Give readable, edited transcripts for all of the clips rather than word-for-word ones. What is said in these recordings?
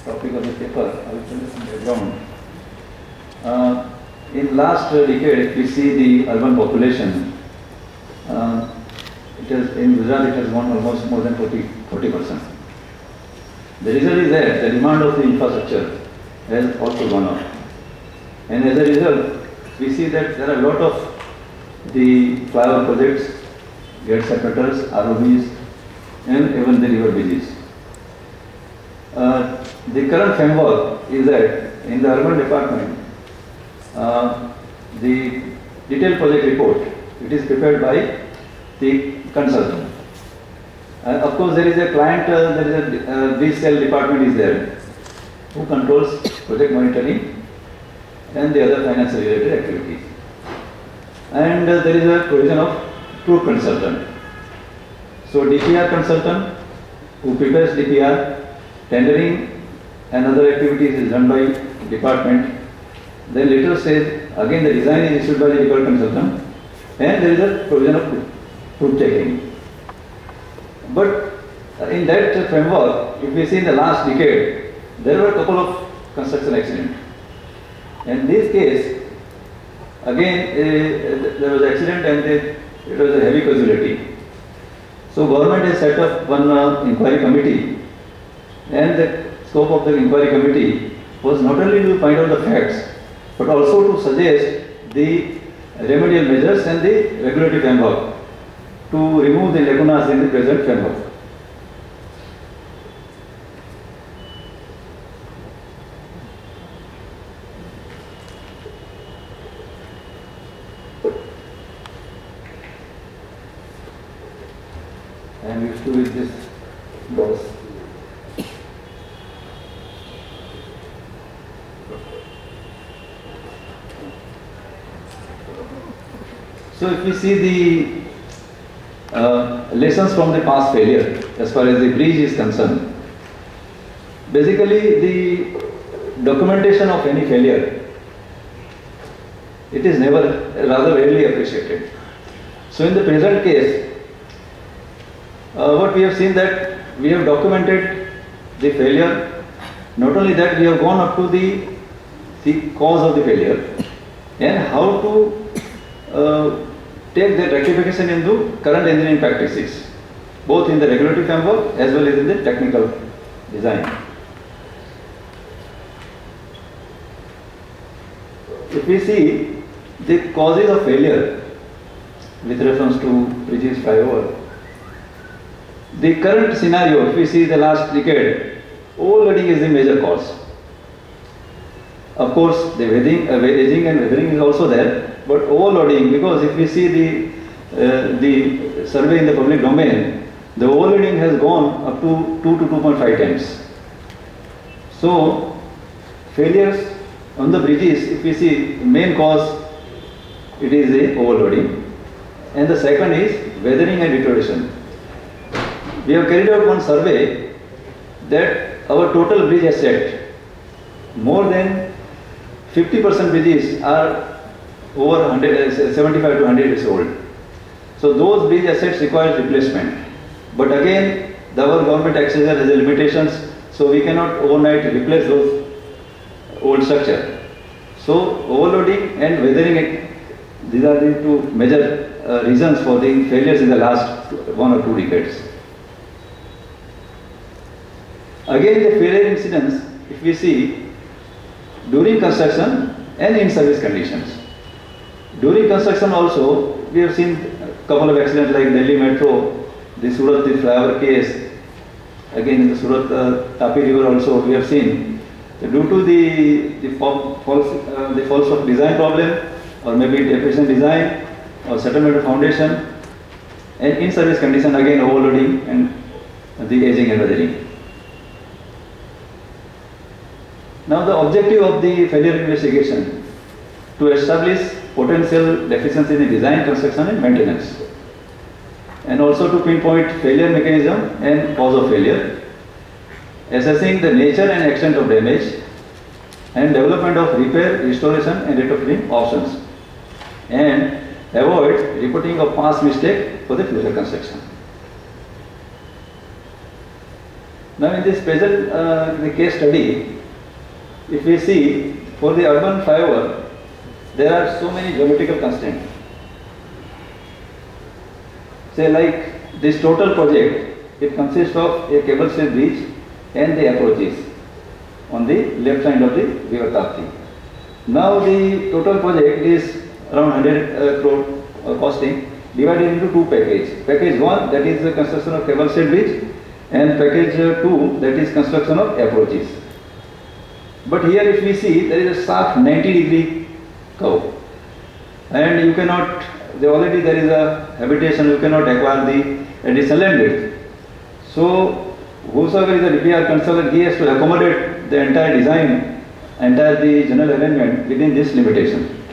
topic of the paper, I will tell you some background. In last decade, we see the urban population. In Gujarat, it has gone almost more than 40%. The result is that the demand of the infrastructure has also gone up. And as a result, we see that there are a lot of the flyover projects, gate separators, ROBs, and even the river bridges. The current framework is that in the urban department, the detailed project report, it is prepared by the consultant. Of course, there is a client, there is a bridge cell department is there, who controls project monitoring and the other financial related activities. And there is a provision of two consultant. So DPR consultant who prepares DPR, tendering and other activities is done by department. Then later stage, again the design is issued by the DPR consultant, and there is a provision of proof checking. But in that framework, if we see in the last decade, there were a couple of construction accidents. In this case, again there was an accident and it was a heavy casualty. So government has set up one inquiry committee, and the scope of the inquiry committee was not only to find out the facts, but also to suggest the remedial measures and the regulatory framework to remove the lacunas in the present framework. I am used to with this box. So if we see the lessons from the past failure as far as the bridge is concerned, basically the documentation of any failure, it is never, rather rarely appreciated. So in the present case, what we have seen that we have documented the failure. Not only that, we have gone up to the cause of the failure and how to take that rectification into current engineering practices, both in the regulatory framework as well as in the technical design. If we see the causes of failure with reference to bridges, flyover, the current scenario, if we see the last decade, overloading is the major cause. Of course, the aging and weathering is also there, but overloading, because if we see the survey in the public domain, the overloading has gone up to 2 to 2.5 times. So, failures on the bridges, if we see the main cause, it is the overloading, and the second is weathering and deterioration. We have carried out one survey that our total bridge asset, more than 50% bridges are over 75 to 100 years old. So those bridge assets require replacement. But again, our government accessor has limitations, so we cannot overnight replace those old structure. So overloading and weathering, these are the two major reasons for the failures in the last 1 or 2 decades. Again, the failure incidents, if we see during construction and in service conditions. During construction also, we have seen a couple of accidents like Delhi Metro, the Surat flyover case, again in the Surat Tapi River also we have seen. Due to the faults of design problem, or maybe deficient design, or settlement of foundation, and in service condition again overloading and the aging and weathering. Now the objective of the failure investigation to establish potential deficiency in the design, construction and maintenance, and also to pinpoint failure mechanism and cause of failure, assessing the nature and extent of damage, and development of repair, restoration and retrofitting options, and avoid repeating of past mistake for the future construction. Now in this present the case study, if we see for the urban flyover, there are so many geometrical constraints. Say like this total project, it consists of a cable stayed bridge and the approaches on the left side of the river Tapti. Now the total project is around 100 crore costing, divided into two packages. Package 1, that is the construction of cable stayed bridge, and package 2, that is construction of approaches. But here if we see, there is a sharp 90-degree curve, and you cannot, already there is a habitation, you cannot acquire the additional land width. So whosoever is a DPR consultant, he has to accommodate the entire design, entire the general arrangement within this limitation.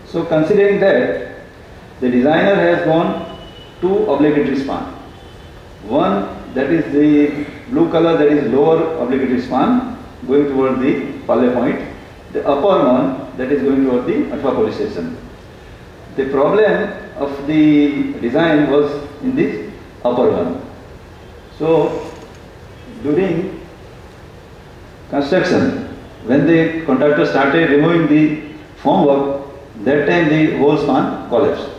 So considering that, the designer has gone two obligatory span. One, that is the blue color, that is lower obligatory span going toward the Palle point. The upper one, that is going toward the Atwa police station. The problem of the design was in the upper one. So during construction, when the contractor started removing the formwork, that time the whole span collapsed.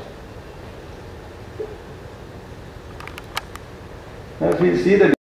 Now if we see the